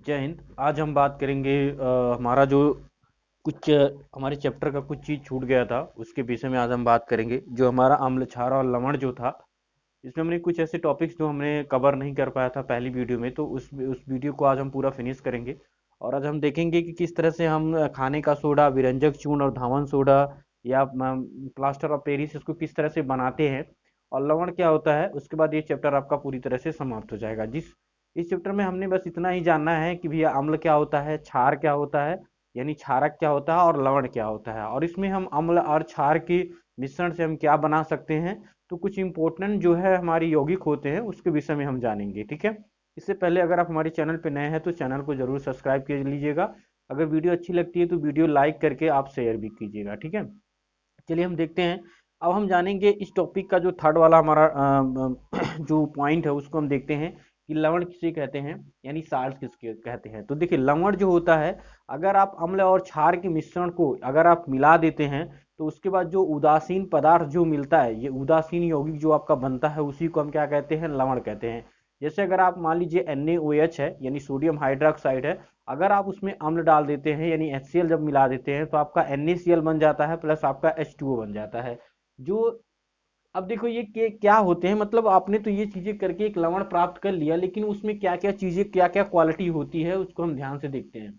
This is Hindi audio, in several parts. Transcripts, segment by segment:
जय हिंद। आज हम बात करेंगे हमारा जो कुछ हमारे चैप्टर का कुछ चीज़ छूट गया था उसके विषय में आज हम बात करेंगे। जो हमारा अम्ल क्षार और लवण जो था, इसमें हमने कुछ ऐसे टॉपिक्स जो हमने कवर नहीं कर पाया था पहली वीडियो में, तो उस वीडियो को आज हम पूरा फिनिश करेंगे। और आज हम देखेंगे कि किस तरह से हम खाने का सोडा, विरंजक चूर्ण और धावन सोडा या प्लास्टर ऑफ पेरिस इसको किस तरह से बनाते हैं और लवण क्या होता है। उसके बाद ये चैप्टर आपका पूरी तरह से समाप्त हो जाएगा। इस चैप्टर में हमने बस इतना ही जानना है कि भैया अम्ल क्या होता है, क्षार क्या होता है, यानी क्षारक क्या होता है, और लवण क्या होता है, और इसमें हम अम्ल और क्षार के मिश्रण से हम क्या बना सकते हैं। तो कुछ इंपॉर्टेंट जो है हमारी यौगिक होते हैं उसके विषय में हम जानेंगे, ठीक है। इससे पहले अगर आप हमारे चैनल पर नए हैं तो चैनल को जरूर सब्सक्राइब कर लीजिएगा। अगर वीडियो अच्छी लगती है तो वीडियो लाइक करके आप शेयर भी कीजिएगा, ठीक है। चलिए हम देखते हैं। अब हम जानेंगे इस टॉपिक का जो थर्ड वाला हमारा जो पॉइंट है उसको हम देखते हैं कि लवण किसे कहते हैं, यानी साल्ट किसके कहते हैं। तो देखिए लवण जो होता है, अगर आप अम्ल और क्षार के मिश्रण को अगर आप मिला देते हैं तो उसके बाद जो उदासीन पदार्थ जो मिलता है, ये उदासीन यौगिक जो आपका बनता है उसी को हम क्या कहते हैं, लवण कहते हैं। जैसे अगर आप मान लीजिए NaOH है यानी सोडियम हाइड्रोक्साइड है, अगर आप उसमें अम्ल डाल देते हैं यानी HCl जब मिला देते हैं तो आपका NaCl बन जाता है प्लस आपका H2O बन जाता है। जो अब देखो ये क्या होते हैं, मतलब आपने तो ये चीजें करके एक लवण प्राप्त कर लिया, लेकिन उसमें क्या क्या चीजें, क्या क्या क्वालिटी होती है उसको हम ध्यान से देखते हैं।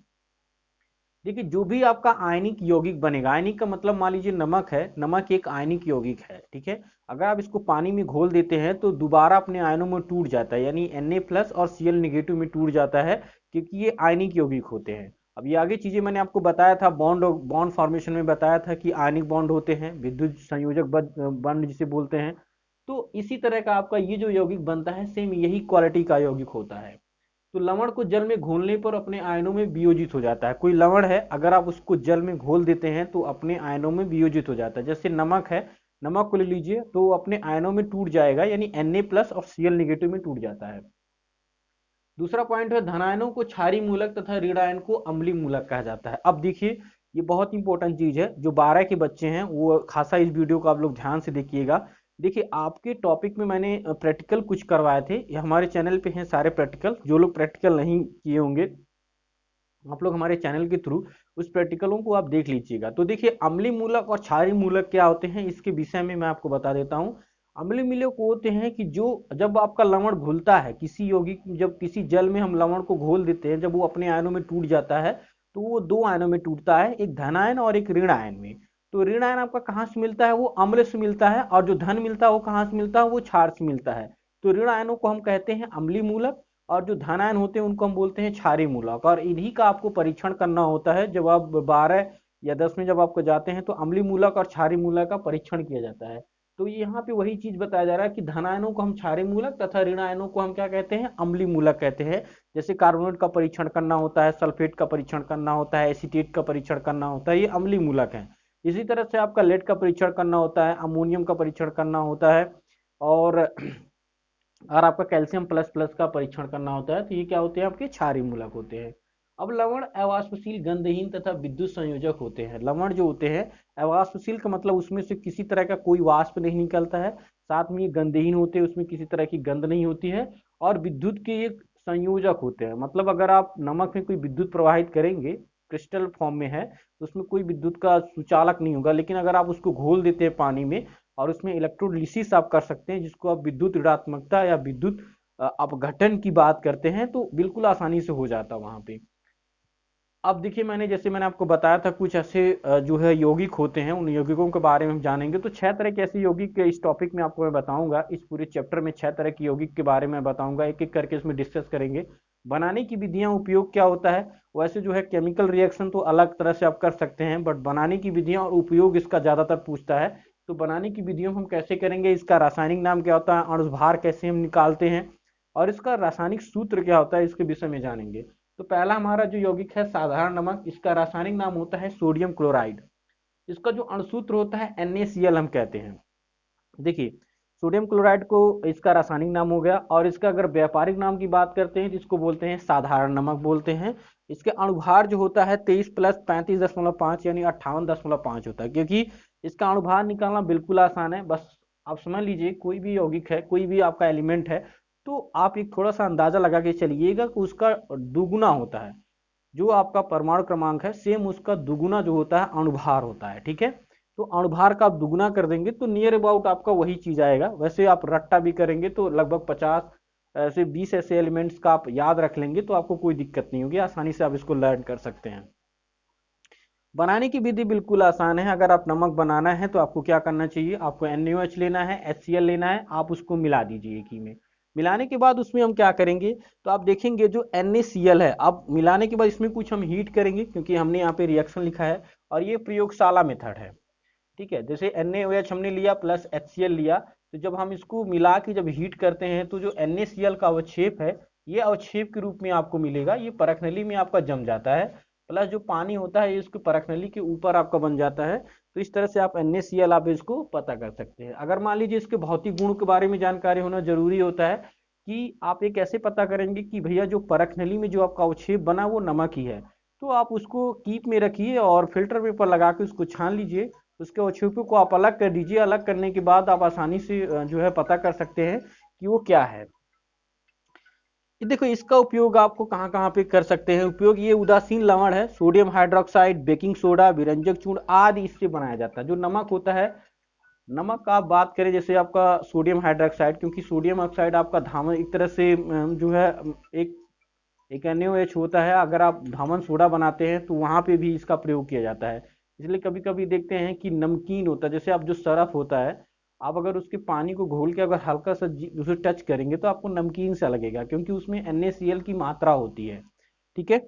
देखिए जो भी आपका आयनिक यौगिक बनेगा, आयनिक का मतलब मान लीजिए नमक है, नमक एक आयनिक यौगिक है, ठीक है। अगर आप इसको पानी में घोल देते हैं तो दोबारा अपने आयनों में टूट जाता है, यानी Na+ और Cl नेगेटिव में टूट जाता है, क्योंकि ये आयनिक यौगिक होते हैं। अब ये आगे चीजें मैंने आपको बताया था, बॉन्ड बॉन्ड फॉर्मेशन में बताया था कि आयनिक बॉन्ड होते हैं, विद्युत संयोजक बॉन्ड जिसे बोलते हैं। तो इसी तरह का आपका ये जो यौगिक बनता है सेम यही क्वालिटी का यौगिक होता है। तो लवण को जल में घोलने पर अपने आयनों में वियोजित हो जाता है। कोई लवण है अगर आप उसको जल में घोल देते हैं तो अपने आयनों में वियोजित हो जाता है। जैसे नमक है, नमक को ले लीजिए तो वो अपने आयनों में टूट जाएगा, यानी Na+ और Cl नेगेटिव में टूट जाता है। दूसरा पॉइंट है धनायनों को क्षारीय मूलक तथा ऋणायन को अम्लीय मूलक कहा जाता है। अब देखिए ये बहुत इंपॉर्टेंट चीज है, जो 12 के बच्चे हैं वो खासा इस वीडियो को आप लोग ध्यान से देखिएगा। देखिए आपके टॉपिक में मैंने प्रैक्टिकल कुछ करवाए थे, ये हमारे चैनल पे हैं सारे प्रैक्टिकल। जो लोग प्रैक्टिकल नहीं किए होंगे आप लोग हमारे चैनल के थ्रू उस प्रैक्टिकलों को आप देख लीजिएगा। तो देखिए अम्लीय मूलक और क्षारीय मूलक क्या होते हैं इसके विषय में मैं आपको बता देता हूँ। अम्लीय मूलक वो होते हैं कि जो जब आपका लवण घुलता है किसी यौगिक, जब किसी जल में हम लवण को घोल देते हैं, जब वो अपने आयनों में टूट जाता है तो वो दो आयनों में टूटता है, एक धन आयन और एक ऋण आयन में। तो ऋण आयन आपका कहाँ से मिलता है, वो अम्ल से मिलता है, और जो धन मिलता है वो कहाँ से मिलता है, वो क्षार से मिलता है। तो ऋण आयनों को हम कहते हैं अम्लीय मूलक, और जो धनायन होते हैं उनको हम बोलते हैं क्षारीय मूलक। और इन्हीं का आपको परीक्षण करना होता है जब आप 12 या 10 में जब आपको जाते हैं तो अम्लीय मूलक और क्षारीय मूलक का परीक्षण किया जाता है। तो यहाँ पे वही चीज बताया जा रहा है कि धनायनों को हम क्षारीय मूलक तथा ऋणायनों को हम क्या कहते हैं, अम्लीय मूलक कहते हैं। जैसे कार्बोनेट का परीक्षण करना होता है, सल्फेट का परीक्षण करना होता है, एसीटेट का परीक्षण करना होता है, ये अम्लीय मूलक है। इसी तरह से आपका लेड का परीक्षण करना होता है, अमोनियम का परीक्षण करना होता है, और आपका कैल्शियम प्लस प्लस का परीक्षण करना होता है, तो ये क्या होते हैं, आपके क्षारीय मूलक होते हैं। अब लवण अवाष्पशील, गंधहीन तथा विद्युत संयोजक होते हैं। लवण जो होते हैं अवाष्पशील का मतलब उसमें से किसी तरह का कोई वाष्प नहीं निकलता है, साथ में ये गंधहीन होते हैं, उसमें किसी तरह की गंध नहीं होती है, और विद्युत के एक संयोजक होते हैं। मतलब अगर आप नमक में कोई विद्युत प्रवाहित करेंगे, क्रिस्टल फॉर्म में है तो उसमें कोई विद्युत का सुचालक नहीं होगा, लेकिन अगर आप उसको घोल देते हैं पानी में और उसमें इलेक्ट्रोलिसिस आप कर सकते हैं, जिसको आप विद्युत ऋणात्मकता या विद्युत अपघटन की बात करते हैं, तो बिल्कुल आसानी से हो जाता वहां पे। अब देखिए जैसे मैंने आपको बताया था कुछ ऐसे जो है यौगिक होते हैं, उन यौगिकों के बारे में हम जानेंगे। तो 6 तरह के ऐसे यौगिक इस टॉपिक में आपको मैं बताऊंगा, इस पूरे चैप्टर में 6 तरह के यौगिक के बारे में बताऊंगा, एक एक करके इसमें डिस्कस करेंगे। बनाने की विधियां, उपयोग क्या होता है। वैसे जो है केमिकल रिएक्शन तो अलग तरह से आप कर सकते हैं, बट बनाने की विधियां और उपयोग इसका ज्यादातर पूछता है। तो बनाने की विधियों हम कैसे करेंगे, इसका रासायनिक नाम क्या होता है, अणुभार कैसे हम निकालते हैं, और इसका रासायनिक सूत्र क्या होता है, इसके विषय में जानेंगे। तो पहला हमारा जो यौगिक है साधारण नमक, इसका रासायनिक नाम होता है सोडियम क्लोराइड। इसका जो अणुसूत्र होता है NaCl हम कहते हैं। देखिए सोडियम क्लोराइड को इसका रासायनिक नाम हो गया, और इसका अगर व्यापारिक नाम की बात करते हैं तो इसको बोलते हैं साधारण नमक बोलते हैं। इसके अणुभार जो होता है 23 + 35.5 यानी 58.5 होता है, क्योंकि इसका अणुभार निकालना बिल्कुल आसान है। बस आप समझ लीजिए कोई भी यौगिक है, कोई भी आपका एलिमेंट है, तो आप एक थोड़ा सा अंदाजा लगा के चलिएगा कि उसका दुगुना होता है। जो आपका परमाणु क्रमांक है सेम उसका दुगुना जो होता है अणुभार होता है, ठीक है। तो अणुभार का आप दुगुना कर देंगे तो नियर अबाउट आपका वही चीज आएगा। वैसे आप रट्टा भी करेंगे तो लगभग 50 ऐसे 20 ऐसे एलिमेंट्स का आप याद रख लेंगे तो आपको कोई दिक्कत नहीं होगी, आसानी से आप इसको लर्न कर सकते हैं। बनाने की विधि बिल्कुल आसान है। अगर आप नमक बनाना है तो आपको क्या करना चाहिए, आपको NaOH लेना है, HCl लेना है, आप उसको मिला दीजिए एक ही में। मिलाने के बाद उसमें हम क्या करेंगे, तो आप देखेंगे जो NaCl है, अब मिलाने के बाद इसमें कुछ हम हीट करेंगे क्योंकि हमने यहाँ पे रिएक्शन लिखा है और ये प्रयोगशाला मेथड है, ठीक है। जैसे NaOH हमने लिया प्लस HCl लिया, तो जब हम इसको मिला के जब हीट करते हैं तो जो NaCl का अवक्षेप है ये अवक्षेप के रूप में आपको मिलेगा, ये परख नली में आपका जम जाता है। प्लस जो पानी होता है ये इसके परख नली के ऊपर आपका बन जाता है। तो इस तरह से आप NaCl आप इसको पता कर सकते हैं। अगर मान लीजिए इसके भौतिक गुण के बारे में जानकारी होना जरूरी होता है कि आप ये कैसे पता करेंगे कि भैया जो परख नली में जो आपका अवक्षेप बना वो नमक ही है, तो आप उसको कीप में रखिए और फिल्टर पेपर लगा के उसको छान लीजिए। उसके अवक्षेपों को आप अलग कर दीजिए। अलग करने के बाद आप आसानी से जो है पता कर सकते हैं कि वो क्या है। ये देखो इसका उपयोग आपको कहाँ कहाँ पे कर सकते हैं। उपयोग ये उदासीन लवण है, सोडियम हाइड्रोक्साइड, बेकिंग सोडा, विरंजक चूर्ण आदि इससे बनाया जाता है। जो नमक होता है, नमक का आप बात करें जैसे आपका सोडियम हाइड्रोक्साइड, क्योंकि सोडियम ऑक्साइड आपका धामन एक तरह से जो है एक एक NaOH होता है। अगर आप धामन सोडा बनाते हैं तो वहां पे भी इसका प्रयोग किया जाता है। इसलिए कभी कभी देखते हैं कि नमकीन होता है, जैसे आप जो सरफ होता है, आप अगर उसके पानी को घोल के अगर हल्का सा उसे टच करेंगे तो आपको नमकीन सा लगेगा, क्योंकि उसमें NaCl की मात्रा होती है, ठीक है।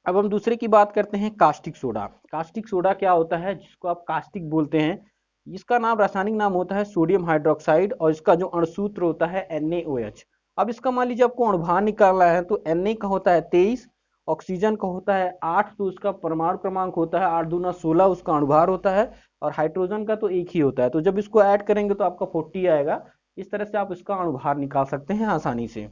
अब हम दूसरे की बात करते हैं, कास्टिक सोडा। कास्टिक सोडा क्या होता है, जिसको आप कास्टिक बोलते हैं, इसका नाम रासायनिक नाम होता है सोडियम हाइड्रोक्साइड और इसका जो अणुसूत्र होता है NaOH। अब इसका मान लीजिए आपको अणुभार निकालना है तो Na का होता है 23, ऑक्सीजन का होता है 8, तो उसका परमाणु क्रमांक होता है 8 दूना 16, उसका अणुभार होता है। और हाइड्रोजन का तो एक ही होता है, तो जब इसको ऐड करेंगे तो आपका 40 आएगा। इस तरह से आप इसका अणुभार निकाल सकते हैं आसानी से।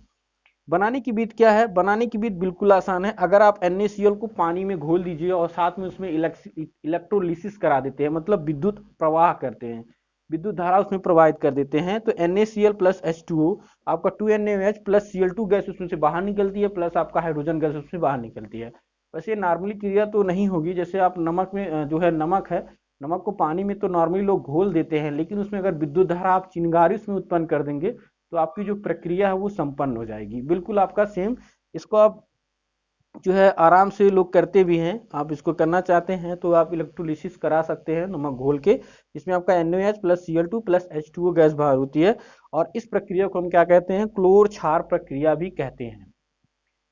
बनाने की विधि क्या है, बनाने की विधि बिल्कुल आसान है। अगर आप NaCl को पानी में घोल दीजिए और साथ में उसमें इलेक्ट्रोलिसिस करा देते हैं, मतलब विद्युत प्रवाह करते हैं, विद्युत धारा उसमें प्रवाहित कर देते हैं, तो NaCl प्लस H2O आपका 2NaOH प्लस Cl2 गैस उसमें से बाहर निकलती है, प्लस आपका हाइड्रोजन गैस उसमें बाहर निकलती है। वैसे नॉर्मली क्रिया तो नहीं होगी, जैसे आप नमक में जो है नमक है, नमक को पानी में तो नॉर्मली लोग घोल देते हैं, लेकिन उसमें अगर विद्युत धारा आप चिंगारी उसमें उत्पन्न कर देंगे तो आपकी जो प्रक्रिया है वो संपन्न हो जाएगी, बिल्कुल आपका सेम। इसको आप जो है आराम से लोग करते भी हैं। आप इसको करना चाहते हैं तो आप इलेक्ट्रोलिसिस करा सकते हैं नमक घोल के, इसमें आपका NaOH plus Cl2 plus H2O gas बाहर होती है। और इस प्रक्रिया को हम क्या कहते हैं, क्लोर क्षार प्रक्रिया भी कहते हैं।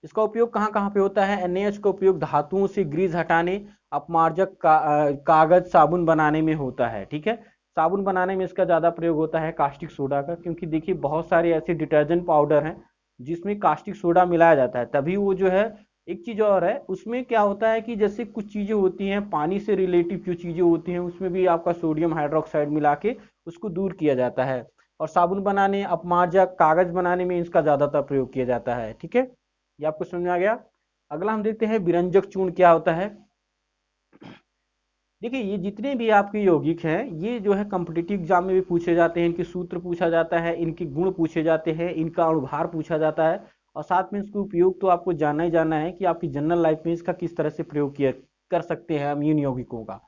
इसका उपयोग कहाँ कहाँ पे होता है, NaOH का उपयोग धातुओं से ग्रीस हटाने, अपमार्जक कागज साबुन बनाने में होता है, ठीक है। साबुन बनाने में इसका ज्यादा प्रयोग होता है कास्टिक सोडा का, क्योंकि देखिए बहुत सारे ऐसे डिटर्जेंट पाउडर हैं जिसमें कास्टिक सोडा मिलाया जाता है, तभी वो जो है। एक चीज और है, उसमें क्या होता है कि जैसे कुछ चीजें होती हैं पानी से रिलेटिव, जो चीजें होती हैं उसमें भी आपका सोडियम हाइड्रोक्साइड मिला के उसको दूर किया जाता है। और साबुन बनाने, अपमार्जक कागज बनाने में इसका ज्यादातर प्रयोग किया जाता है, ठीक है। ये आपको समझ में आ गया। अगला हम देखते हैं विरंजक चूर्ण क्या होता है। देखिए ये जितने भी आपके यौगिक हैं ये जो है कॉम्पिटिटिव एग्जाम में भी पूछे जाते हैं, इनके सूत्र पूछा जाता है, इनके गुण पूछे जाते हैं, इनका अणुभार पूछा जाता है, और साथ में इसका उपयोग तो आपको जानना ही जानना है कि आपकी जनरल लाइफ में इसका किस तरह से प्रयोग किया कर सकते हैं हम इन यौगिकों का।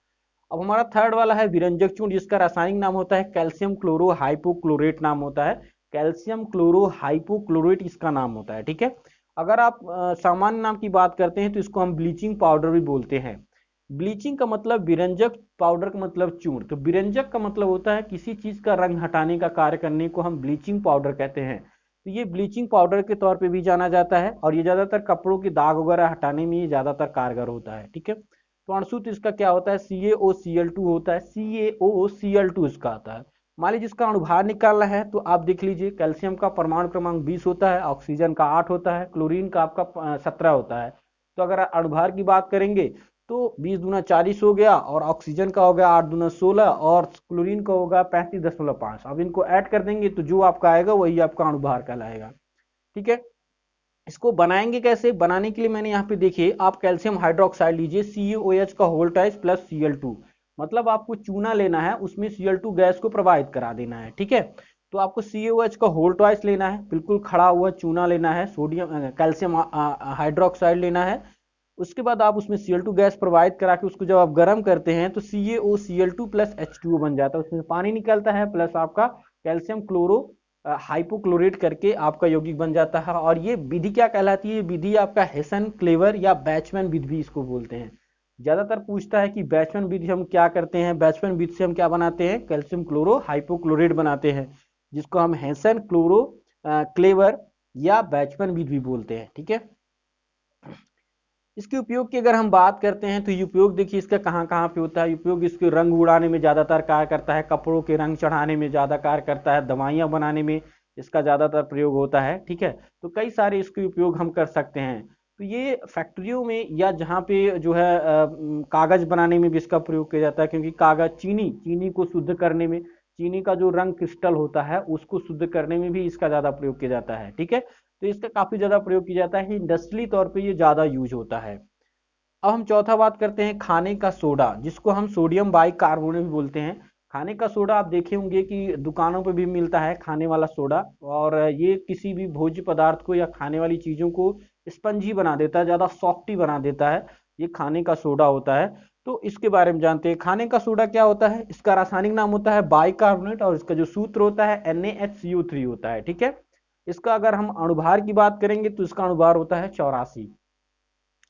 अब हमारा थर्ड वाला है विरंजक चूर्ण, जिसका रासायनिक नाम होता है कैल्शियम क्लोरो हाइपोक्लोरेट नाम होता है। कैल्शियम क्लोरो हाइपोक्लोरेट इसका नाम होता है, ठीक है। अगर आप सामान्य नाम की बात करते हैं तो इसको हम ब्लीचिंग पाउडर भी बोलते हैं। ब्लीचिंग का मतलब विरंजक, पाउडर का मतलब चूर्ण। तो विरंजक का मतलब होता है किसी चीज का रंग हटाने का कार्य करने को हम ब्लीचिंग पाउडर कहते हैं। तो ये ब्लीचिंग पाउडर के तौर पे भी जाना जाता है, और ये ज्यादातर कपड़ों के दाग वगैरह हटाने में ये ज्यादातर कारगर होता है, ठीक है। तो अणुसूत्र इसका क्या होता है, CaOCl2 होता है, CaOCl2 इसका आता है। मान लीजिए इसका अणुभार निकालना है तो आप देख लीजिए, कैल्शियम का परमाणु क्रमांक 20 होता है, ऑक्सीजन का 8 होता है, क्लोरीन का आपका 17 होता है। तो अगर अणुभार की बात करेंगे तो 20 दूना 40 हो गया, और ऑक्सीजन का हो गया 8 दूना 16, और क्लोरीन का होगा 35.5। अब इनको ऐड कर देंगे तो जो आपका आएगा वही आपका अणुभार कहलाएगा, ठीक है। इसको बनाएंगे कैसे, बनाने के लिए मैंने यहाँ पे देखिए, आप कैल्शियम हाइड्रोक्साइड लीजिए, CaOH का होल टाइस प्लस Cl2, मतलब आपको चूना लेना है, उसमें Cl2 गैस को प्रवाहित करा देना है, ठीक है। तो आपको CaOH का होल ट्वाइस लेना है, बिल्कुल खड़ा हुआ चूना लेना है, सोडियम कैल्शियम हाइड्रोक्साइड लेना है। उसके बाद आप उसमें Cl2 गैस प्रोवाइड करा के उसको जब आप गर्म करते हैं तो CaOCl2 प्लस H2O बन जाता है, उसमें पानी निकलता है प्लस आपका कैल्शियम क्लोरो हाइपोक्लोरेट करके आपका यौगिक बन जाता है। और ये विधि क्या कहलाती है? ये विधि आपका हेसन क्लेवर या बैचमैन विधि भी इसको बोलते हैं। ज्यादातर पूछता है कि बैचमैन विधि हम क्या करते हैं, बैचमैन विधि से हम क्या बनाते हैं, कैल्शियम क्लोरो हाइपोक्लोरेट बनाते हैं, जिसको हम हेसन क्लोरो क्लेवर या बैचमैन विधि भी बोलते हैं। ठीक है, इसके उपयोग की अगर हम बात करते हैं तो ये उपयोग देखिए इसका कहाँ कहाँ पे होता है। उपयोग इसके रंग उड़ाने में ज्यादातर कार्य करता है, कपड़ों के रंग चढ़ाने में ज्यादा कार्य करता है, दवाइयां बनाने में इसका ज्यादातर प्रयोग होता है। ठीक है, तो कई सारे इसके उपयोग हम कर सकते हैं। तो ये फैक्ट्रियों में या जहाँ पे जो है कागज बनाने में भी इसका प्रयोग किया जाता है, क्योंकि कागज चीनी को शुद्ध करने में, चीनी का जो रंग क्रिस्टल होता है उसको शुद्ध करने में भी इसका ज्यादा प्रयोग किया जाता है। ठीक है, तो इसका काफी ज्यादा प्रयोग किया जाता है, इंडस्ट्रियली तौर पे ये ज्यादा यूज होता है। अब हम चौथा बात करते हैं खाने का सोडा, जिसको हम सोडियम बाइकार्बोनेट भी बोलते हैं। खाने का सोडा आप देखे होंगे कि दुकानों पे भी मिलता है खाने वाला सोडा, और ये किसी भी भोज्य पदार्थ को या खाने वाली चीजों को स्पंजी बना देता है, ज्यादा सॉफ्टी बना देता है, ये खाने का सोडा होता है। तो इसके बारे में जानते हैं, खाने का सोडा क्या होता है। इसका रासायनिक नाम होता है बाइकार्बोनेट और इसका जो सूत्र होता है NaHCO3 होता है। ठीक है, इसका अगर हम अणुभार की बात करेंगे तो इसका अणुभार होता है 84।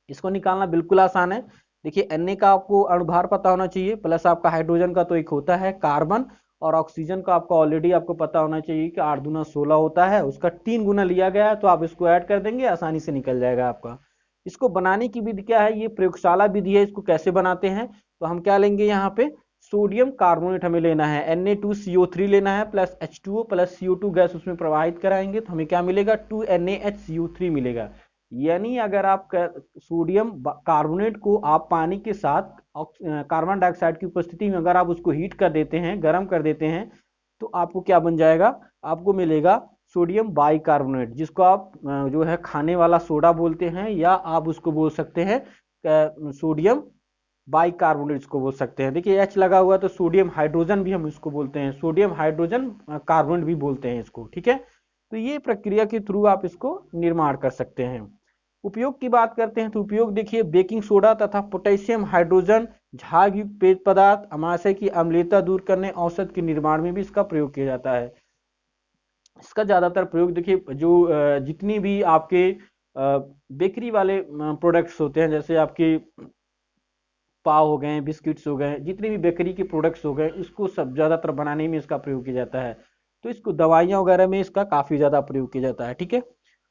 इसको निकालना बिल्कुल आसान है। देखिए Na का आपको अणुभार पता होना चाहिए, प्लस आपका हाइड्रोजन का तो एक होता है कार्बन, और ऑक्सीजन का आपको ऑलरेडी आपको पता होना चाहिए कि 8 दूना 16 होता है, उसका 3 गुना लिया गया है, तो आप इसको ऐड कर देंगे आसानी से निकल जाएगा आपका। इसको बनाने की विधि क्या है, ये प्रयोगशाला विधि है। इसको कैसे बनाते हैं, तो हम क्या लेंगे यहाँ पे, सोडियम कार्बोनेट हमें लेना है, Na2CO3 लेना है plus H2O plus CO2 gas उसमें प्रवाहित कराएंगे तो हमें क्या मिलेगा, 2NaHCO3 मिलेगा। यानी अगर आप सोडियम कार्बोनेट को आप पानी के साथ कार्बन डाइऑक्साइड की उपस्थिति में अगर आप उसको हीट कर देते हैं, गर्म कर देते हैं, तो आपको क्या बन जाएगा, आपको मिलेगा सोडियम बाइकार्बोनेट, जिसको आप जो है खाने वाला सोडा बोलते हैं, या आप उसको बोल सकते हैं सोडियम बाइकार्बोनेट इसको बोल सकते हैं। देखिए H लगा हुआ तो सोडियम हाइड्रोजन भी हम इसको बोलते हैं, सोडियम हाइड्रोजन कार्बोनेट भी बोलते हैं इसको। ठीक है, तो ये प्रक्रिया के थ्रू आप इसको निर्माण कर सकते हैं। उपयोग की बात करते हैं तो उपयोग देखिए, बेकिंग सोडा तथा पोटेशियम हाइड्रोजन झाग युक्त पेय पदार्थ अमाशय की अम्लता दूर करने, औषध के निर्माण में भी इसका प्रयोग किया जाता है। इसका ज्यादातर प्रयोग देखिए, जो जितनी भी आपके बेकरी वाले प्रोडक्ट्स होते हैं, जैसे आपके पाव हो गए, बिस्किट्स हो गए, जितने भी बेकरी के प्रोडक्ट्स हो गए, इसको सब ज्यादातर बनाने में इसका प्रयोग किया जाता है। तो इसको दवाइयां वगैरह में इसका काफी ज्यादा प्रयोग किया जाता है। ठीक है,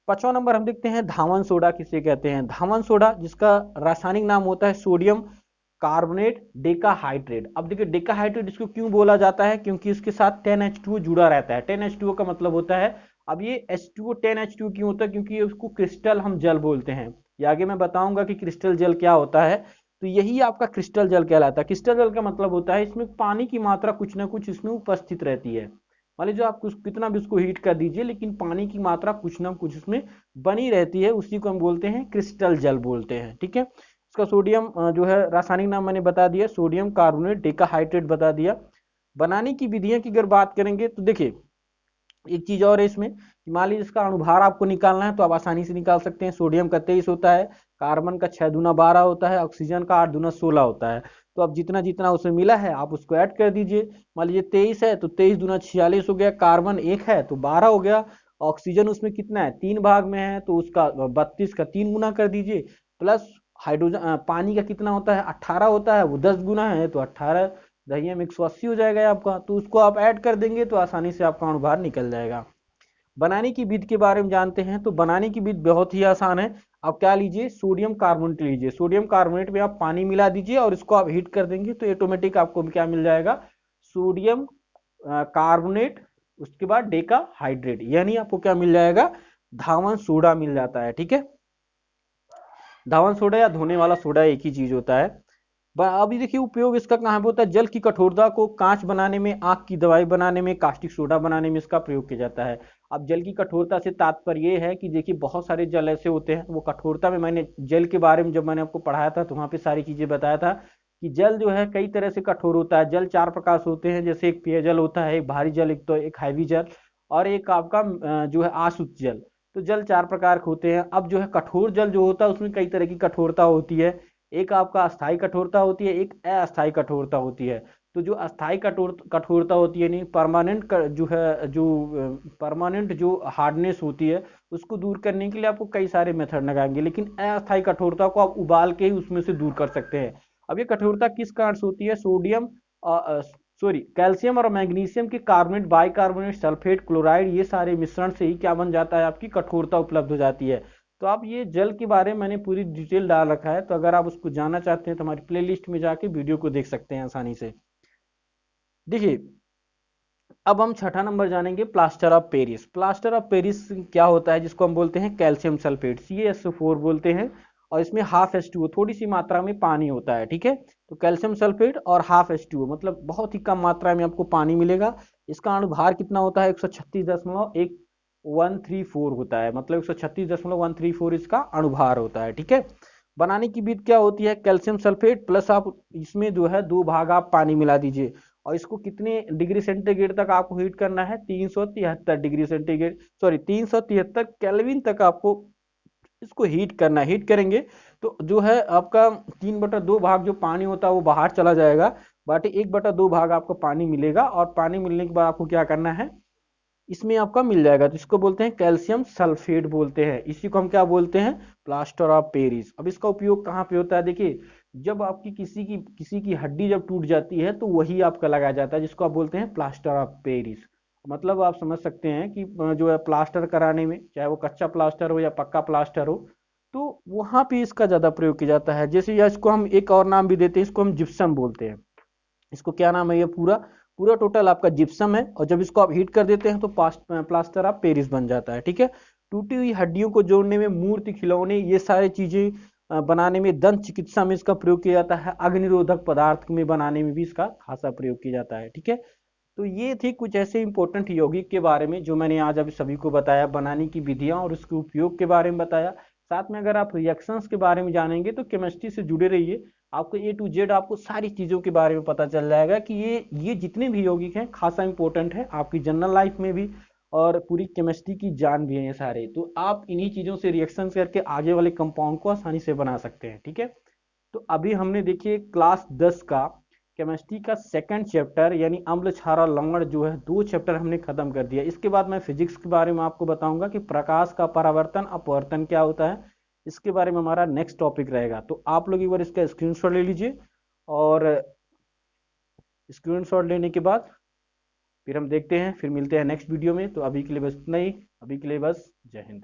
5वां नंबर हम देखते हैं धावन सोडा किसे कहते हैं। धावन सोडा, जिसका रासायनिक नाम होता है सोडियम कार्बोनेट डेकाहाइड्रेट। अब देखिए डेकाहाइड्रेट इसको क्यों बोला जाता है, क्योंकि इसके साथ 10H2O जुड़ा रहता है। 10H2O का मतलब होता है, अब ये H2O 10H2O क्यों होता है, क्योंकि उसको क्रिस्टल हम जल बोलते हैं। ये आगे मैं बताऊंगा कि क्रिस्टल जल क्या होता है। तो यही आपका क्रिस्टल जल कहलाता है। क्रिस्टल जल का मतलब होता है इसमें पानी की मात्रा कुछ ना कुछ इसमें उपस्थित रहती है। मान लीजिए आप कितना भी उसको हीट कर दीजिए, लेकिन पानी की मात्रा कुछ ना कुछ उसमें बनी रहती है, उसी को हम बोलते हैं क्रिस्टल जल बोलते हैं। ठीक है, इसका सोडियम जो है रासायनिक नाम मैंने बता दिया, सोडियम कार्बोनेट डेकाहाइड्रेट बता दिया। बनाने की विधियां की अगर बात करेंगे तो देखिए, एक चीज और है इसमें कि मान लीजिए इसका अणुभार आपको निकालना है तो आप आसानी से निकाल सकते हैं। सोडियम का 23 होता है, कार्बन का 6 दूना 12 होता है, ऑक्सीजन का 8 दूना 16 होता है। तो अब जितना जितना उसमें मिला है आप उसको ऐड कर दीजिए। मान लीजिए 23 है तो 23 दूना 46 हो गया, कार्बन 1 है तो 12 हो गया, ऑक्सीजन उसमें कितना है 3 भाग में है तो उसका 32 का 3 गुना कर दीजिए, प्लस हाइड्रोजन पानी का कितना होता है 18 होता है, वो 10 गुना है तो 18 दहिया में 180 हो जाएगा आपका, तो उसको आप ऐड कर देंगे तो आसानी से आपका अणुभार निकल जाएगा। बनाने की विधि के बारे में जानते हैं तो बनाने की विधि बहुत ही आसान है। आप क्या लीजिए, सोडियम कार्बोनेट लीजिए, सोडियम कार्बोनेट में आप पानी मिला दीजिए और इसको आप हीट कर देंगे तो ऑटोमेटिक आपको क्या मिल जाएगा, सोडियम कार्बोनेट, उसके बाद डेका हाइड्रेट, यानी आपको क्या मिल जाएगा, धावन सोडा मिल जाता है। ठीक है, धावन सोडा या धोने वाला सोडा एक ही चीज होता है। अभी देखिए उपयोग इसका कहाँ पे होता है, जल की कठोरता को कांच बनाने में, आंख की दवाई बनाने में, कास्टिक सोडा बनाने में इसका प्रयोग किया जाता है। अब जल की कठोरता से तात्पर्य ये है कि देखिए बहुत सारे जल ऐसे होते हैं, वो कठोरता में मैंने जल के बारे में जब मैंने आपको पढ़ाया था तो वहां पे सारी चीजें बताया था कि जल जो है कई तरह से कठोर होता है। जल चार प्रकार से होते हैं, जैसे एक पेयजल होता है, एक भारी जल, एक तो एक हैवी जल, और एक आपका जो है आसुत जल। तो जल चार प्रकार के होते हैं। अब जो है कठोर जल जो होता है उसमें कई तरह की कठोरता होती है। एक आपका अस्थाई कठोरता होती है, एक अस्थाई कठोरता होती है। तो जो अस्थाई कठोरता होती है, नहीं परमानेंट जो है, जो परमानेंट जो हार्डनेस होती है, उसको दूर करने के लिए आपको कई सारे मेथड लगाएंगे, लेकिन अस्थाई कठोरता को आप उबाल के ही उसमें से दूर कर सकते हैं। अब ये कठोरता किस कारण से होती है? सोडियम, सॉरी, कैल्शियम और मैग्नीशियम के कार्बोनेट, बाइकार्बोनेट, सल्फेट, क्लोराइड, ये सारे मिश्रण से ही क्या बन जाता है? आपकी कठोरता उपलब्ध हो जाती है। तो आप ये जल के बारे में मैंने पूरी डिटेल डाल रखा है, तो अगर आप उसको जानना चाहते हैं तो हमारी प्लेलिस्ट में जाके वीडियो को देख सकते हैं आसानी से। देखिए, अब हम छठा नंबर जानेंगे, plaster of Paris. Plaster of Paris क्या होता है? जिसको हम बोलते हैं कैल्शियम सल्फेट, CaSO4 बोलते हैं, और इसमें हाफ H2O, थोड़ी सी मात्रा में पानी होता है, ठीक है। तो कैल्शियम सल्फेट और हाफ H2O, मतलब बहुत ही कम मात्रा में आपको पानी मिलेगा। इसका अणुभार कितना होता है? 136.134 होता है, मतलब 136.134 इसका अणुभार होता है, ठीक है। बनाने की विधि क्या होती है? कैल्शियम सल्फेट प्लस आप इसमें जो है 2 भाग आप पानी मिला दीजिए, और इसको कितने डिग्री सेंटीग्रेड तक आपको हीट करना है? 373 डिग्री सेंटीग्रेड, सॉरी 373 केल्विन तक आपको इसको हीट करना है। हीट करेंगे तो जो है आपका 3/2 भाग जो पानी होता है वो बाहर चला जाएगा, बाकी 1/2 भाग आपको पानी मिलेगा, और पानी मिलने के बाद आपको क्या करना है? इसमें आपका मिल जाएगा, तो इसको बोलते हैं कैल्शियम सल्फेट बोलते हैं। इसी को हम क्या बोलते हैं? Plaster of Paris. अब इसका उपयोग कहाँ पे होता है? देखिए, जब आपकी किसी की हड्डी जब टूट जाती है तो वही आपका लगाया जाता है, जिसको आप बोलते हैं प्लास्टर ऑफ पेरिस। मतलब आप समझ सकते हैं कि जो है प्लास्टर कराने में, चाहे वो कच्चा प्लास्टर हो या पक्का प्लास्टर हो, तो वहां पे इसका ज्यादा प्रयोग किया जाता है। जैसे या इसको हम एक और नाम भी देते हैं, इसको हम जिप्सम बोलते हैं। इसको क्या नाम है? ये पूरा पूरा टोटल आपका जिप्सम है, और जब इसको आप हीट कर देते हैं तो प्लास्टर ऑफ पेरिस बन जाता है, ठीक है। टूटी हुई हड्डियों को जोड़ने में, मूर्ति, खिलौने, ये सारी चीजें बनाने में, दंत चिकित्सा में इसका प्रयोग किया जाता है, अग्निरोधक पदार्थ में बनाने में भी इसका खासा प्रयोग किया जाता है, ठीक है। तो ये थे कुछ ऐसे इंपॉर्टेंट यौगिक के बारे में जो मैंने आज अभी सभी को बताया, बनाने की विधियां और उसके उपयोग के बारे में बताया। साथ में अगर आप रिएक्शंस के बारे में जानेंगे तो केमिस्ट्री से जुड़े रहिए, आपको A to Z आपको सारी चीज़ों के बारे में पता चल जाएगा कि ये जितने भी यौगिक हैं खासा इंपॉर्टेंट है आपकी जनरल लाइफ में भी, और पूरी केमिस्ट्री की जान भी है ये सारे। तो आप इन्हीं चीज़ों से रिएक्शन करके आगे वाले कंपाउंड को आसानी से बना सकते हैं, ठीक है। तो अभी हमने देखिए क्लास 10 का केमिस्ट्री का सेकंड चैप्टर यानी अम्ल, क्षार और लवण जो है 2 चैप्टर हमने खत्म कर दिया। इसके बाद मैं फिजिक्स के बारे में आपको बताऊंगा कि प्रकाश का परावर्तन अपवर्तन क्या होता है। इसके बारे में हमारा नेक्स्ट टॉपिक रहेगा। तो आप लोग एक बार इसका स्क्रीनशॉट ले लीजिए, और स्क्रीनशॉट लेने के बाद फिर हम देखते हैं, फिर मिलते हैं नेक्स्ट वीडियो में। तो अभी के लिए बस इतना ही, अभी के लिए बस जय हिंद।